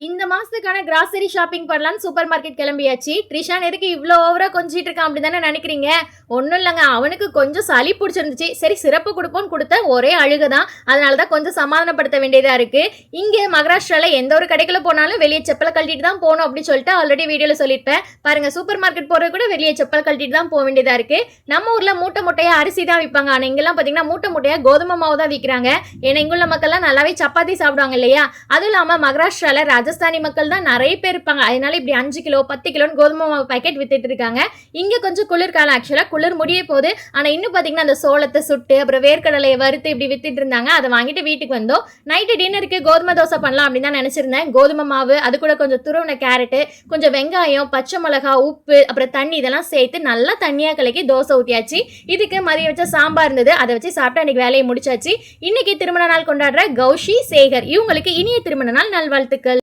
இந்த மாசத்துக்கான grocery shopping பண்ணலான்னு super market கிளம்பியாச்சு. ட்ரிஷான் எதுக்கு இவ்ளோ ஓவரா கொஞ்சிட்டு இருக்கான் அப்படி தானே நினைக்கிறீங்க? ஒண்ணும் இல்லங்க. அவனுக்கு கொஞ்சம் சளி புடிச்சிருந்துச்சு. சரி சிரப்பு குடுப்போம்னு குடுத்தேன். ஒரே அழுக தான். அதனால தான் கொஞ்சம் சமாதானப்படுத்த வேண்டியதா இருக்கு. இங்க மகாராஷ்டிரால எந்த ஒரு கடைக்குள்ள போனாலும் வெளிய செப்பல கழட்டிட்டு தான் போணும் அப்படின்னு சொல்லிட்டு ஆல்ரெடி வீடியோல சொல்லியிருப்பேன். பாருங்க சூப்பர் மார்க்கெட் போறது கூட வெளிய செப்பல் கழட்டிட்டு தான் போ வேண்டியதா இருக்கு. நம்ம ஊர்ல மூட்டை மூட்டையா அரிசி தான் விப்பாங்க. ஆனா இங்கெல்லாம் பாத்தீங்கன்னா மூட்டை மூட்டையா கோதுமை மாவு தான் விக்கிறாங்க. ஏன்னா இங்குள்ள மக்கள்லாம் நல்லாவே சப்பாத்தி சாப்பிடுவாங்க இல்லையா? அதுவும் இல்லாம மகாராஷ்டிரால ராஜஸ்தானி மக்கள் தான் நிறைய பேர் இருப்பாங்க. அதனால இப்படி 5 கிலோ 10 கிலோன்னு கோதுமை மாவு பாக்கெட் வித்துட்டு இருக்காங்க. இங்க கொஞ்சம் குளிர்காலம் ஆக்சுவலா குளிர் முடிய போகுது. ஆனா இன்னும் பாத்தீங்கன்னா அந்த சோளத்தை சுட்டு அப்புறம் வேர்க்கடலையை வறுத்து இப்படி வித்துட்டு இருந்தாங்க. அதை வாங்கிட்டு வீட்டுக்கு வந்தோம். நைட்டு டின்னருக்கு கோதுமை தோசை பண்ணலாம் அப்படின்னு தான் நினைச்சிருந்தேன். கோதுமை மாவு அது கூட கொஞ்சம் துருவன கேரட்டு கொஞ்சம் வெங்காயம் பச்சை மிளகா உப்பு அப்புறம் தண்ணி இதெல்லாம் சேர்த்து நல்லா தண்ணியா கலக்கி தோசை ஊத்தியாச்சு. இதுக்கு மதியம் வச்ச சாம்பார் இருந்தது. அதை வச்சு சாப்பிட்டு அன்னைக்கு வேலையை முடிச்சாச்சு. இன்னைக்கு திருமண நாள் கொண்டாடுற கௌஷி சேகர் இவங்களுக்கு இனிய திருமண நாள் நல்வாழ்த்துக்கள்.